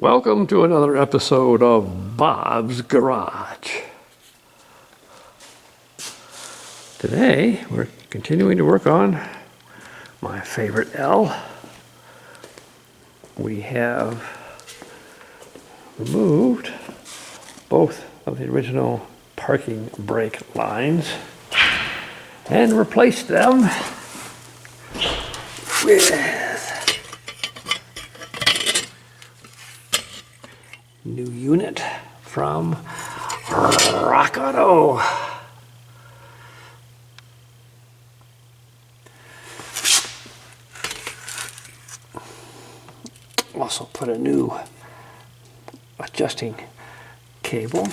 Welcome to another episode of Bob's Garage. Today we're continuing to work on my favorite L. We have removed both of the original parking brake lines and replaced them with new unit from Rock Auto. Also put a new adjusting cable.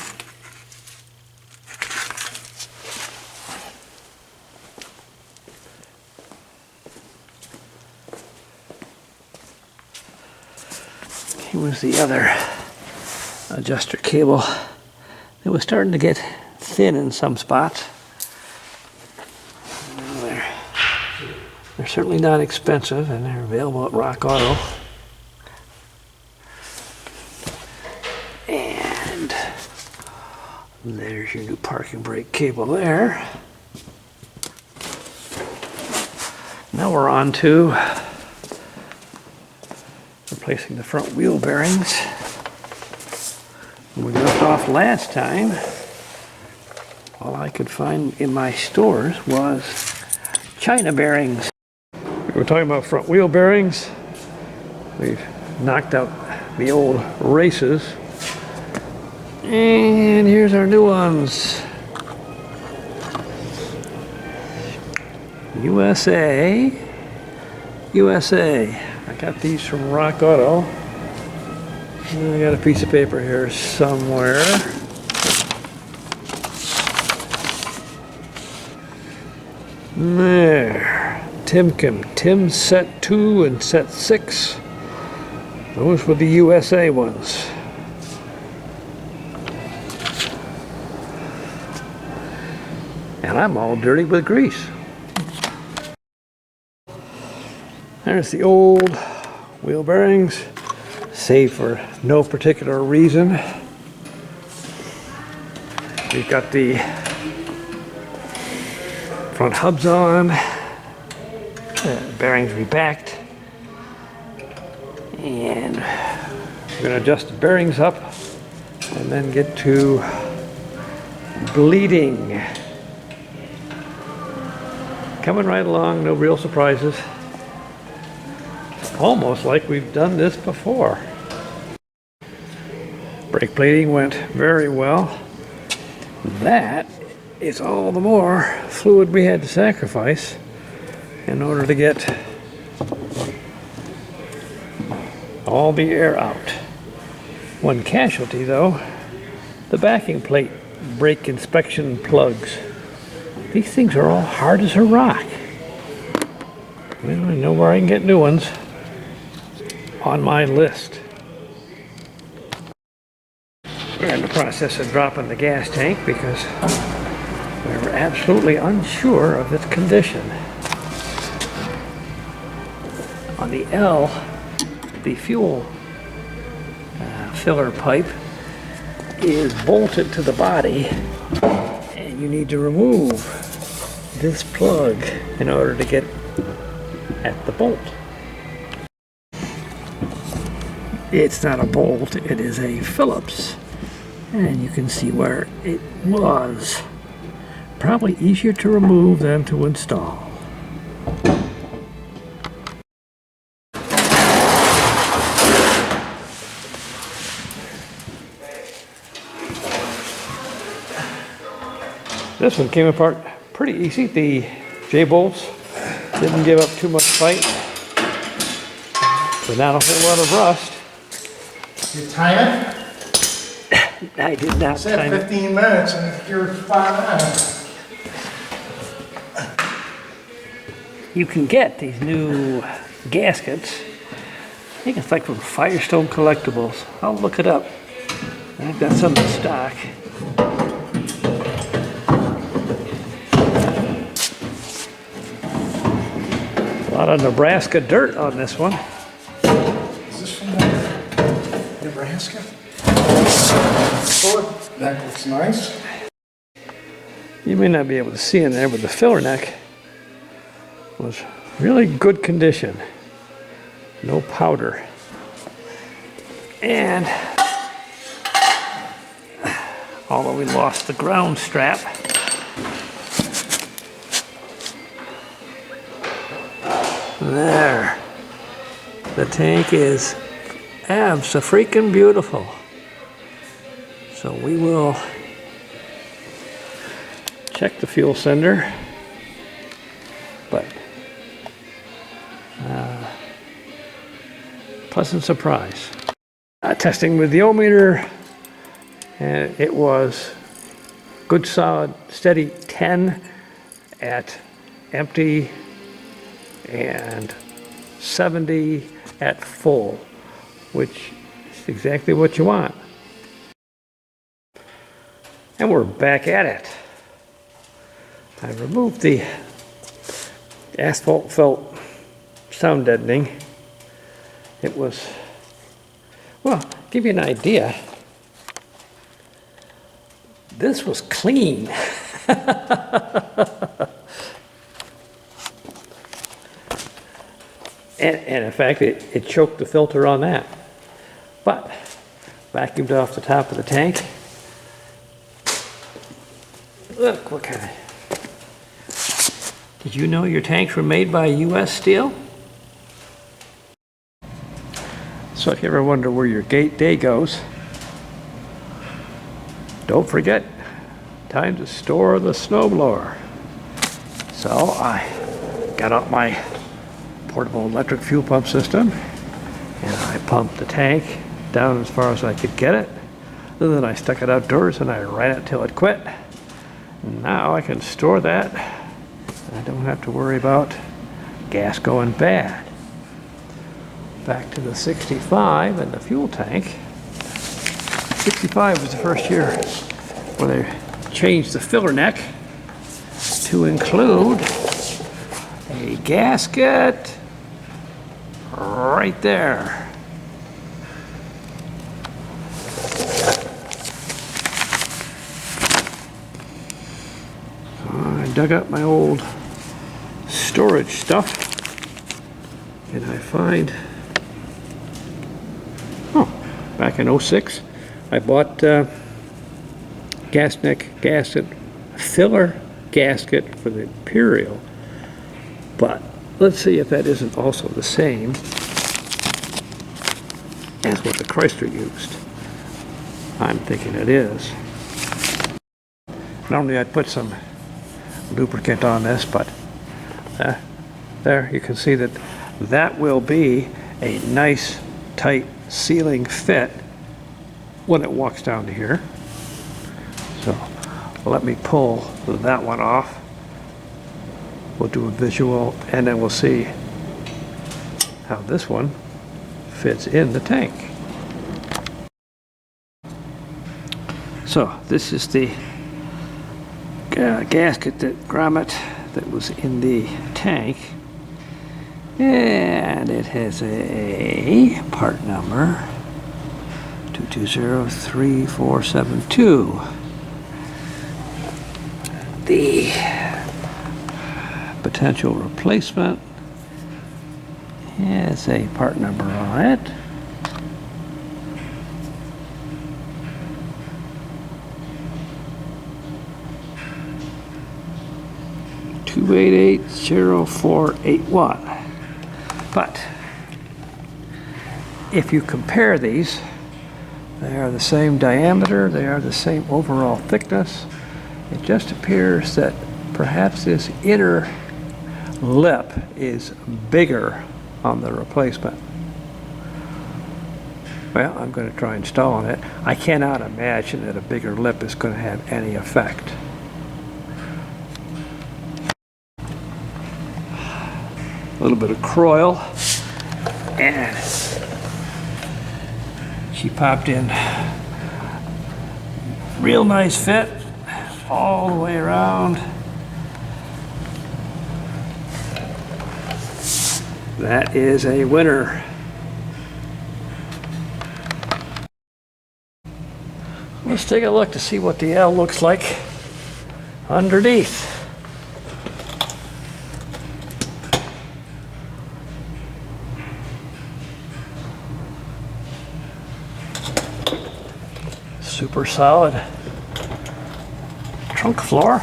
Here was the other adjuster cable. It was starting to get thin in some spots. They're certainly not expensive, and they're available at Rock Auto. And there's your new parking brake cable there. Now we're on to replacing the front wheel bearings. When we left off last time, all I could find in my stores was China bearings. We were talking about front wheel bearings. We've knocked out the old races. And here's our new ones. USA. I got these from Rock Auto. I got a piece of paper here somewhere. There. Tim set 2 and set 6. Those were the USA ones. And I'm all dirty with grease. There's the old wheel bearings. Save for no particular reason. We've got the front hubs on, bearings rebacked, and we're going to adjust the bearings up and then get to bleeding. Coming right along, no real surprises. It's almost like we've done this before. Brake plating went very well. That is all the more fluid we had to sacrifice in order to get all the air out. One casualty though, the backing plate brake inspection plugs. These things are all hard as a rock. Well, I know where I can get new ones on my list. We're in the process of dropping the gas tank because we were absolutely unsure of its condition. On the L, the fuel filler pipe is bolted to the body, and you need to remove this plug in order to get at the bolt. It's not a bolt, it is a Phillips. And you can see where it was. Probably easier to remove than to install. This one came apart pretty easy. The J-bolts didn't give up too much fight. But not a whole lot of rust. You time it? I did not said time 15 minutes and you're 5 minutes. You can get these new gaskets. I think it's like from Firestone Collectibles. I'll look it up. I've got some in stock. A lot of Nebraska dirt on this one. Is this from the Nebraska. Oh, that looks nice. You may not be able to see in there, but the filler neck was really good condition. No powder. And although we lost the ground strap, there. The tank is abso-freaking beautiful. So we will check the fuel sender, but pleasant surprise. Testing with the ohmmeter, and it was good, solid, steady 10 at empty and 70 at full, which is exactly what you want. And we're back at it. I removed the asphalt felt sound deadening. It was, well, give you an idea. This was clean. And in fact, it choked the filter on that. But vacuumed off the top of the tank. Look, what kind of... Did you know your tanks were made by U.S. steel? So if you ever wonder where your day goes, don't forget, time to store the snowblower. So I got out my portable electric fuel pump system and I pumped the tank down as far as I could get it. And then I stuck it outdoors and I ran it till it quit. Now I can store that. I don't have to worry about gas going bad. Back to the 65 and the fuel tank. 65 was the first year where they changed the filler neck to include a gasket right there. I dug up my old storage stuff and I find, back in '06 I bought gasket filler gasket for the Imperial, but let's see if that isn't also the same as what the Chrysler used. I'm thinking it is. Normally I'd put some lubricant on this, but there you can see that that will be a nice tight sealing fit when it walks down to here. So let me pull that one off. We'll do a visual and then we'll see how this one fits in the tank. So this is the gasket, that grommet that was in the tank, and it has a part number 2203472. The potential replacement has a part number on it. $2880481. But if you compare these, they are the same diameter, they are the same overall thickness. It just appears that perhaps this inner lip is bigger on the replacement. Well, I'm going to try installing it. I cannot imagine that a bigger lip is going to have any effect. A little bit of Croyle, and she popped in. Real nice fit all the way around. That is a winner. Let's take a look to see what the L looks like underneath. Super solid trunk floor.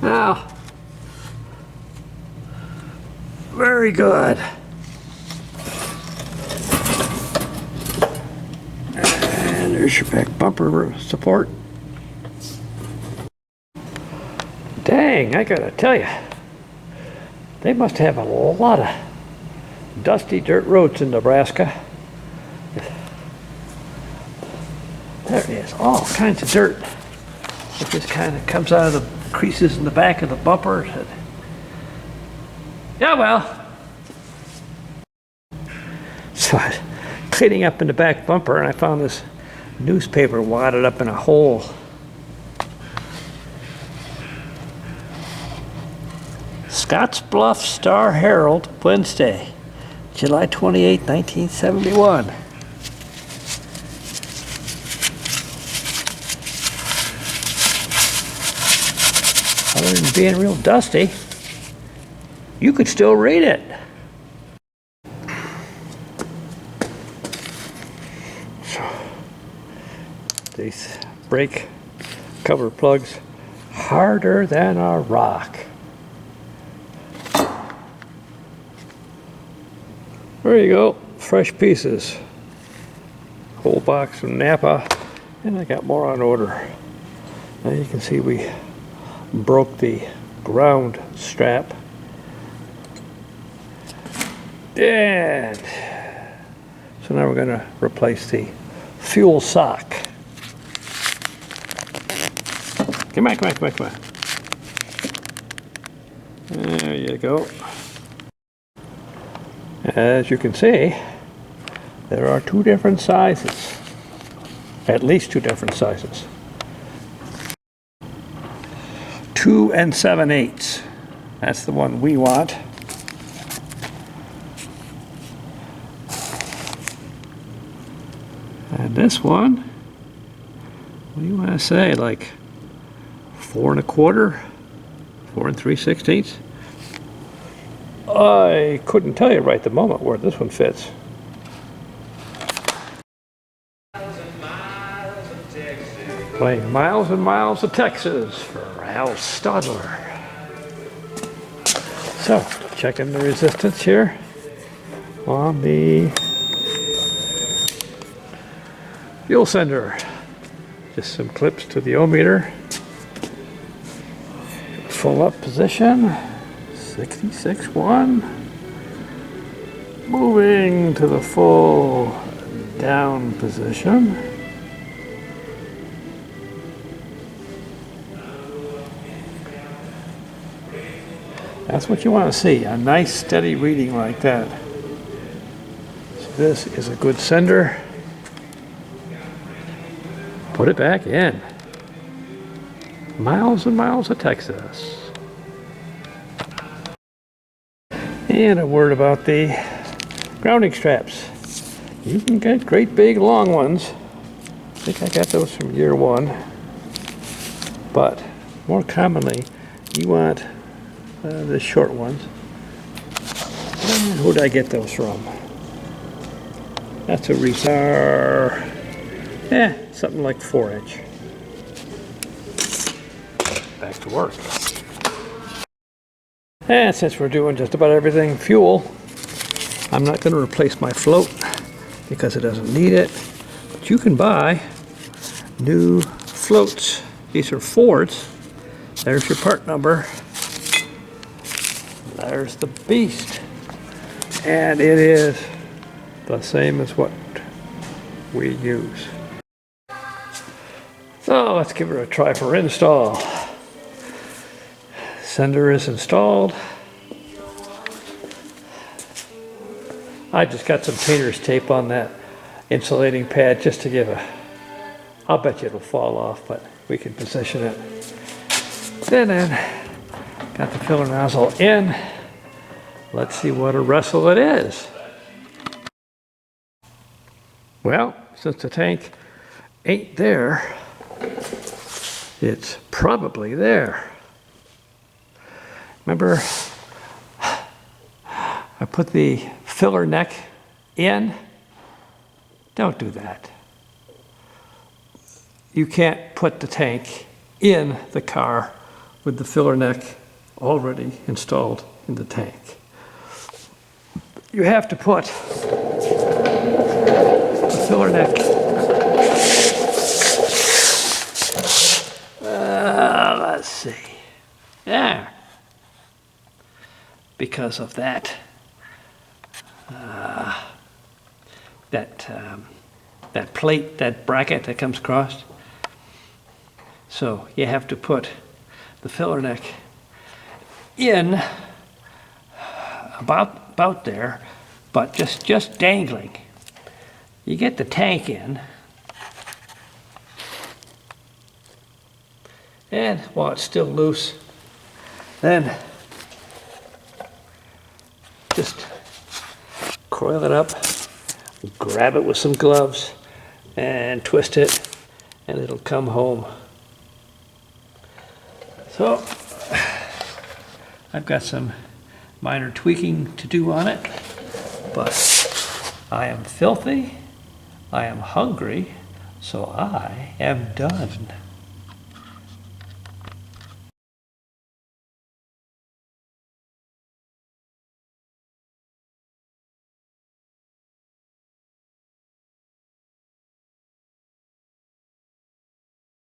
Now, very good. And there's your back bumper support. Dang, I gotta tell you, they must have a lot of dusty dirt roads in Nebraska. There is all kinds of dirt. It just kind of comes out of the creases in the back of the bumper. Yeah, well. So I was cleaning up in the back bumper and I found this newspaper wadded up in a hole. Scottsbluff Star Herald, Wednesday, July 28, 1971. Other than being real dusty, you could still read it. So, these brake cover plugs, harder than a rock. There you go, fresh pieces. Whole box from Napa, and I got more on order. Now you can see we broke the ground strap. And so now we're going to replace the fuel sock. Come on, come on, come on, come on. There you go. As you can see, there are two different sizes, at least two different sizes. 2 7/8. That's the one we want. And this one, what do you want to say, like 4 1/4, 4 3/16? I couldn't tell you right at the moment where this one fits. Playing Miles and Miles of Texas for Al Stadler. So, checking the resistance here on the fuel sender. Just some clips to the ohmmeter. Full up position. 66.1. Moving to the full down position. That's what you want to see, a nice steady reading like that. So this is a good sender. Put it back in. Miles and Miles of Texas. And a word about the grounding straps. You can get great big long ones. I think I got those from year one. But more commonly, you want the short ones. And who did I get those from? That's a Chrysler. Something like 4-inch. Back to work. And since we're doing just about everything fuel, I'm not going to replace my float because it doesn't need it. But you can buy new floats. These are Fords. There's your part number. There's the beast. And it is the same as what we use. So let's give her a try for install. Sender is installed. I just got some painter's tape on that insulating pad just to give I'll bet you it'll fall off, but we can position it. Then Got the filler nozzle in. Let's see what a wrestle it is. Well, since the tank ain't there, it's probably there. Remember, I put the filler neck in? Don't do that. You can't put the tank in the car with the filler neck already installed in the tank. You have to put the filler neck. Let's see. There. Because of that, that plate, that bracket that comes across. So you have to put the filler neck in about there, but just dangling. You get the tank in, and while it's still loose, then just coil it up, grab it with some gloves, and twist it, and it'll come home. So I've got some minor tweaking to do on it, but I am filthy, I am hungry, so I am done.